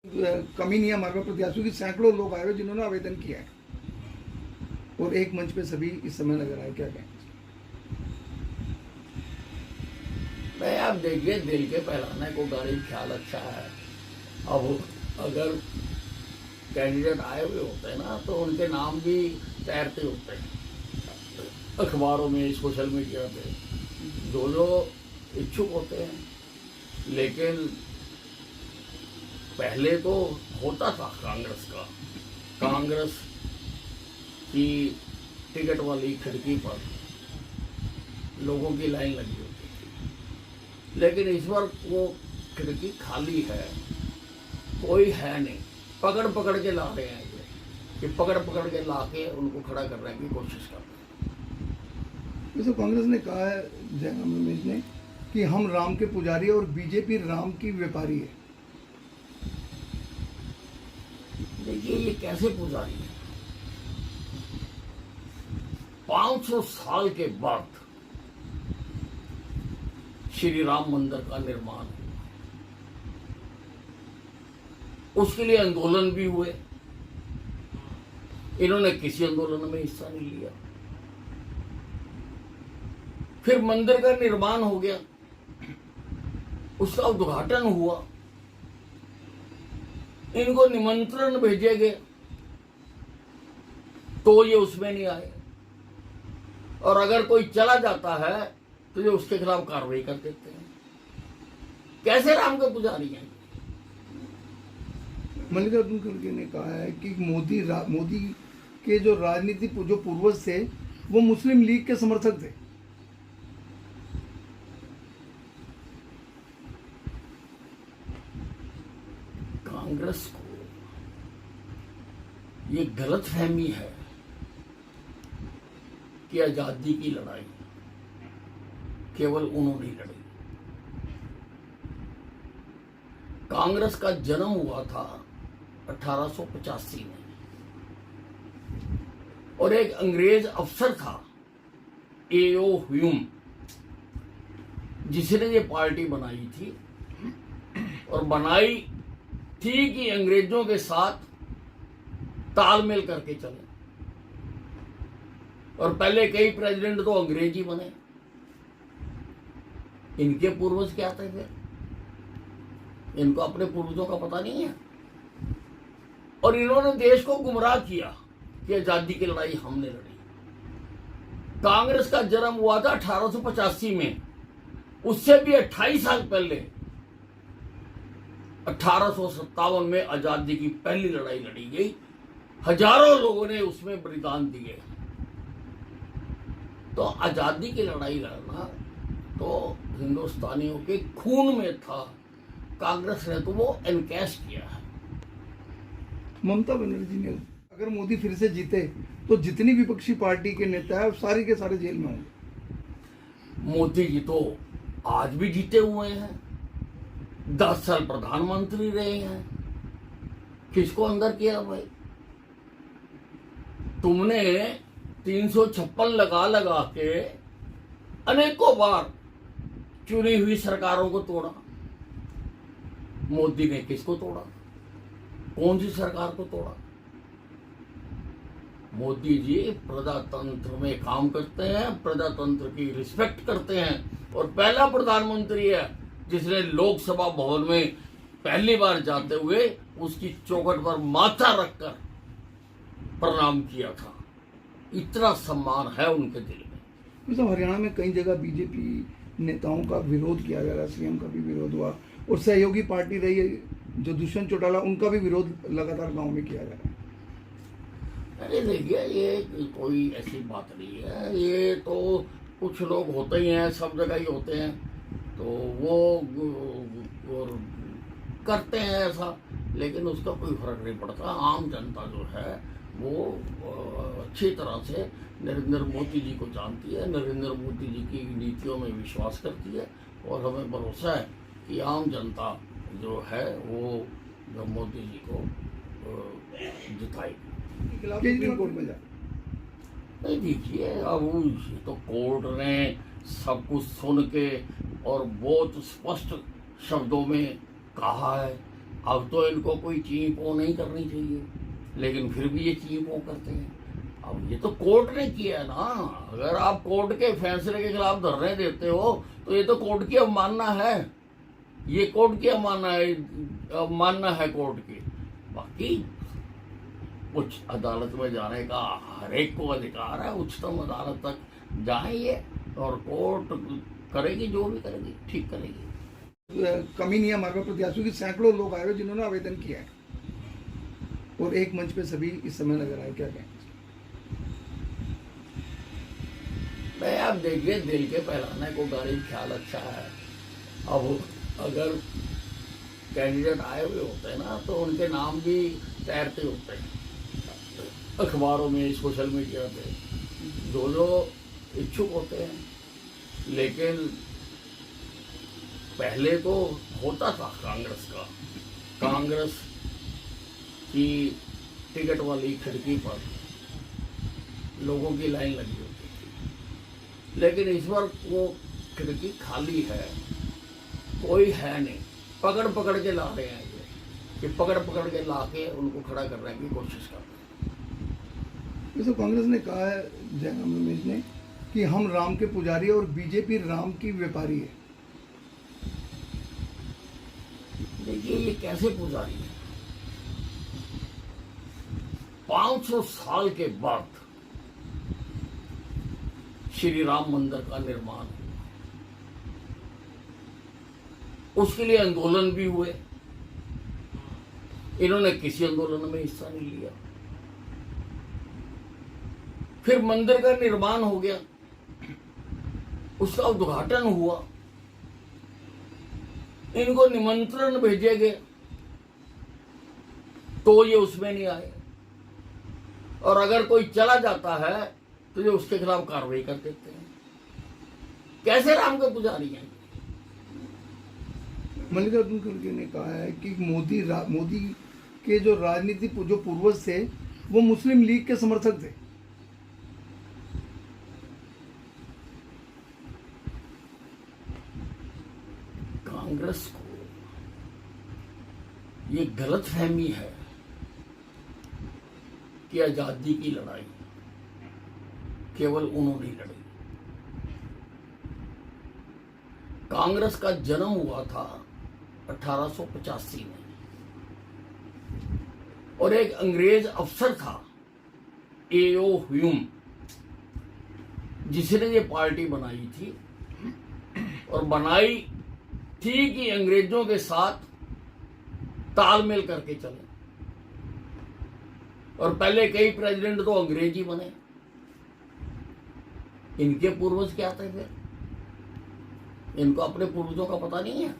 कमी नहीं है हमारे पास प्रत्याशियों की। सैकड़ों लोग आए हुए जिन्होंने आवेदन किया है और एक मंच पे सभी इस समय नजर आए। क्या कहें? नहीं, आप देखिए, दिल के पहलाने को गाड़ी ख्याल अच्छा है। अब अगर कैंडिडेट आए हुए होते हैं ना, तो उनके नाम भी तैरते होते हैं अखबारों में, सोशल मीडिया पे, जो लोग इच्छुक होते हैं। लेकिन पहले तो होता था कांग्रेस की टिकट वाली खिड़की पर लोगों की लाइन लगी होती थी, लेकिन इस बार वो खिड़की खाली है, कोई है नहीं। पकड़ पकड़ के ला रहे हैं ये, कि पकड़ पकड़ के ला के उनको खड़ा करने की कोशिश कर रहे हैं। वैसे कांग्रेस ने कहा है, जयराम रमेश ने, कि हम राम के पुजारी और बीजेपी राम की व्यापारी है। देखिए, ये कैसे पुजारी है? 500 साल के बाद श्री राम मंदिर का निर्माण हुआ, उसके लिए आंदोलन भी हुए। इन्होंने किसी आंदोलन में हिस्सा नहीं लिया। फिर मंदिर का निर्माण हो गया, उसका उद्घाटन हुआ, इनको निमंत्रण भेजे गए तो ये उसमें नहीं आए, और अगर कोई चला जाता है तो ये उसके खिलाफ कार्रवाई कर देते हैं। कैसे राम के पुजारी हैं? मल्लिकार्जुन खड़गे ने कहा है कि मोदी के जो राजनीति जो पूर्वज थे वो मुस्लिम लीग के समर्थक थे। कांग्रेस को ये गलतफहमी है कि आजादी की लड़ाई केवल उन्होंने लड़ी। कांग्रेस का जन्म हुआ था 1885 में, और एक अंग्रेज अफसर था A.O. ह्यूम, जिसने ये पार्टी बनाई थी, और बनाई थी कि अंग्रेजों के साथ तालमेल करके चले। और पहले कई प्रेसिडेंट तो अंग्रेज ही बने। इनके पूर्वज क्या थे फिर? इनको अपने पूर्वजों का पता नहीं है, और इन्होंने देश को गुमराह किया कि आजादी की लड़ाई हमने लड़ी। कांग्रेस का जन्म हुआ था 1885 में, उससे भी 28 साल पहले 1857 में आजादी की पहली लड़ाई लड़ी गई। हजारों लोगों ने उसमें बलिदान दिए। तो आजादी की लड़ाई लड़ना तो हिंदुस्तानियों के खून में था। कांग्रेस ने तो वो एनकैश किया है। ममता बनर्जी ने, अगर मोदी फिर से जीते तो जितनी विपक्षी पार्टी के नेता है सारी के सारे जेल में होंगे। मोदी जी तो आज भी जीते हुए हैं, 10 साल प्रधानमंत्री रहे हैं। किसको अंदर किया भाई? तुमने 356 लगा लगा के अनेकों बार चुनी हुई सरकारों को तोड़ा। मोदी ने किसको तोड़ा? कौन सी सरकार को तोड़ा? मोदी जी प्रजातंत्र में काम करते हैं, प्रजातंत्र की रिस्पेक्ट करते हैं, और पहला प्रधानमंत्री है जिसने लोकसभा भवन में पहली बार जाते हुए उसकी चौखट पर माथा रखकर प्रणाम किया था। इतना सम्मान है उनके दिल में। मतलब हरियाणा में कई जगह बीजेपी नेताओं का विरोध किया जा रहा है, सीएम का भी विरोध हुआ, और सहयोगी पार्टी रही है जो दुष्यंत चौटाला, उनका भी विरोध लगातार गांव में किया जा रहा है। अरे देखिए, ये कोई ऐसी बात नहीं है। ये तो कुछ लोग होते ही हैं, सब जगह ही होते हैं, तो वो करते हैं ऐसा, लेकिन उसका कोई फर्क नहीं पड़ता। आम जनता जो है वो अच्छी तरह से नरेंद्र मोदी जी को जानती है, नरेंद्र मोदी जी की नीतियों में विश्वास करती है, और हमें भरोसा है कि आम जनता जो है वो मोदी जी को जिताएगी। कोर्ट में जा नहीं, देखिए, अब तो कोर्ट ने सब कुछ सुन के और बहुत स्पष्ट शब्दों में कहा है अब तो इनको कोई ची पो नहीं करनी चाहिए, लेकिन फिर भी ये ची पो करते हैं। अब ये तो कोर्ट ने किया है ना, अगर आप कोर्ट के फैसले के खिलाफ धरने देते हो तो ये तो कोर्ट की अवमानना है, ये कोर्ट की अवमानना है कोर्ट की। बाकी उच्च अदालत में जाने का हर एक को अधिकार है, उच्चतम अदालत तक जाएंगे और कोर्ट करेगी, जो भी करेगी ठीक करेगी। कमी नहीं है हमारे पास प्रत्याशियों की, सैकड़ों लोग आए हुए जिन्होंने आवेदन किया है और एक मंच पे सभी इस समय नजर आए, क्या कहें? मैं आप देखिए, दिल के पहलाने को गाड़ी ख्याल अच्छा है। अब अगर कैंडिडेट आए हुए होते हैं ना तो उनके नाम भी तैरते होते हैं अखबारों में, सोशल मीडिया पे, जो इच्छुक होते हैं। लेकिन पहले तो होता था कांग्रेस की टिकट वाली खिड़की पर लोगों की लाइन लगी होती थी, लेकिन इस बार वो खिड़की खाली है, कोई है नहीं। पकड़ पकड़ के ला रहे हैं ये, कि पकड़ पकड़ के ला के उनको खड़ा करने की कोशिश कर रहे हैं। वैसे कांग्रेस ने कहा है, जयराम रमेश ने, कि हम राम के पुजारी और बीजेपी राम की व्यापारी है। देखिए ये कैसे पुजारी है? 500 साल के बाद श्री राम मंदिर का निर्माण हुआ, उसके लिए आंदोलन भी हुए, इन्होंने किसी आंदोलन में हिस्सा नहीं लिया। फिर मंदिर का निर्माण हो गया, उसका उद्घाटन हुआ, इनको निमंत्रण भेजे गए तो ये उसमें नहीं आए, और अगर कोई चला जाता है तो ये उसके खिलाफ कार्रवाई कर देते हैं। कैसे राम के पुजारी हैं? मल्लिकार्जुन खड़गे ने कहा है कि मोदी के जो राजनीति जो पूर्वज थे वो मुस्लिम लीग के समर्थक थे। कांग्रेस को ये गलतफहमी है कि आजादी की लड़ाई केवल उन्होंने लड़ी। कांग्रेस का जन्म हुआ था 1885 में, और एक अंग्रेज अफसर था A.O. ह्यूम, जिसने ये पार्टी बनाई थी, और बनाई थी कि अंग्रेजों के साथ तालमेल करके चले। और पहले कई प्रेसिडेंट तो अंग्रेज ही बने। इनके पूर्वज क्या थे फिर? इनको अपने पूर्वजों का पता नहीं है,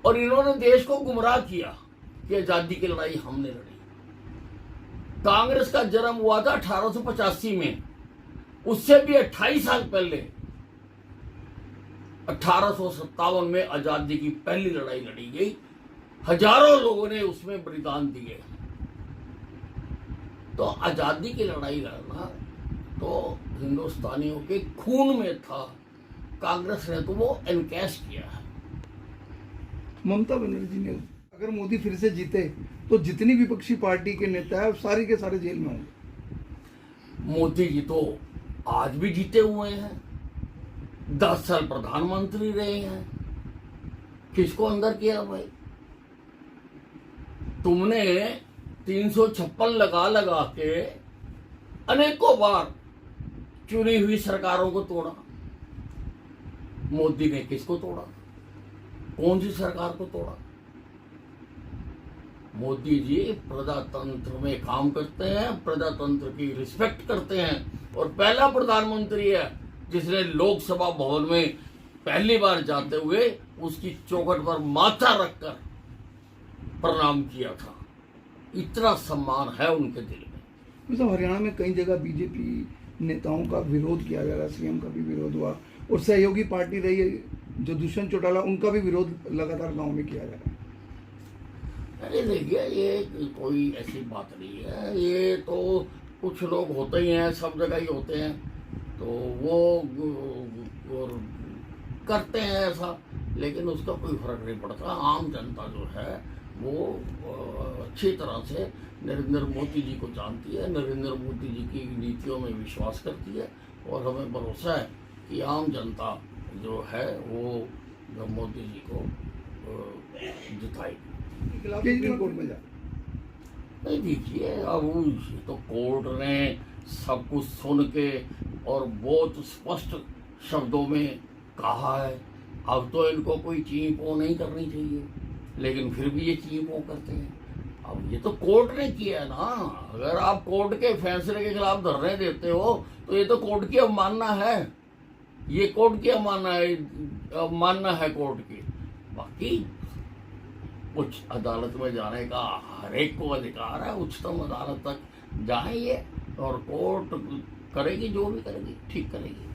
और इन्होंने देश को गुमराह किया कि आजादी की लड़ाई हमने लड़ी। कांग्रेस का जन्म हुआ था 1885 में, उससे भी 28 साल पहले 1857 में आजादी की पहली लड़ाई लड़ी गई। हजारों लोगों ने उसमें बलिदान दिए। तो आजादी की लड़ाई लड़ना तो हिंदुस्तानियों के खून में था, कांग्रेस ने तो वो एनकैश किया है। ममता बनर्जी ने, अगर मोदी फिर से जीते तो जितनी विपक्षी पार्टी के नेता है सारी के सारे जेल में होंगे। मोदी जी तो आज भी जीते हुए हैं, 10 साल प्रधानमंत्री रहे हैं। किसको अंदर किया भाई? तुमने 356 लगा लगा के अनेकों बार चुनी हुई सरकारों को तोड़ा। मोदी ने किसको तोड़ा? कौन सी सरकार को तोड़ा? मोदी जी प्रजातंत्र में काम करते हैं, प्रजातंत्र की रिस्पेक्ट करते हैं, और पहला प्रधानमंत्री है जिसने लोकसभा भवन में पहली बार जाते हुए उसकी चौखट पर माथा रखकर प्रणाम किया था। इतना सम्मान है उनके दिल में। मतलब हरियाणा में कई जगह बीजेपी नेताओं का विरोध किया जा रहा है, सीएम का भी विरोध हुआ, और सहयोगी पार्टी रही है जो दुष्यंत चौटाला, उनका भी विरोध लगातार गांव में किया जा रहा है। अरे देखिए, ये कोई ऐसी बात नहीं है, ये तो कुछ लोग होते ही हैं, सब जगह ही होते हैं, तो वो करते हैं ऐसा। लेकिन उसका कोई फर्क नहीं पड़ता। आम जनता जो है वो अच्छी तरह से नरेंद्र मोदी जी को जानती है, नरेंद्र मोदी जी की नीतियों में विश्वास करती है, और हमें भरोसा है कि आम जनता जो है वो मोदी जी को जिताएगी। के खिलाफ सुप्रीम कोर्ट में जा नहीं देखिए, अब ये तो कोर्ट ने सब कुछ सुन के और बहुत स्पष्ट शब्दों में कहा है। अब तो इनको कोई चीं-पों नहीं करनी चाहिए, लेकिन फिर भी ये चीं-पों करते हैं। अब ये तो कोर्ट ने किया है ना। अगर आप कोर्ट के फैसले के खिलाफ धरने देते हो तो ये तो कोर्ट की अवमानना है, ये कोर्ट की अवमानना है कोर्ट की। बाकी उच्च अदालत में जाने का हर एक को अधिकार है, उच्चतम अदालत तक जाएंगे और कोर्ट करेगी जो भी करेगी, ठीक करेगी।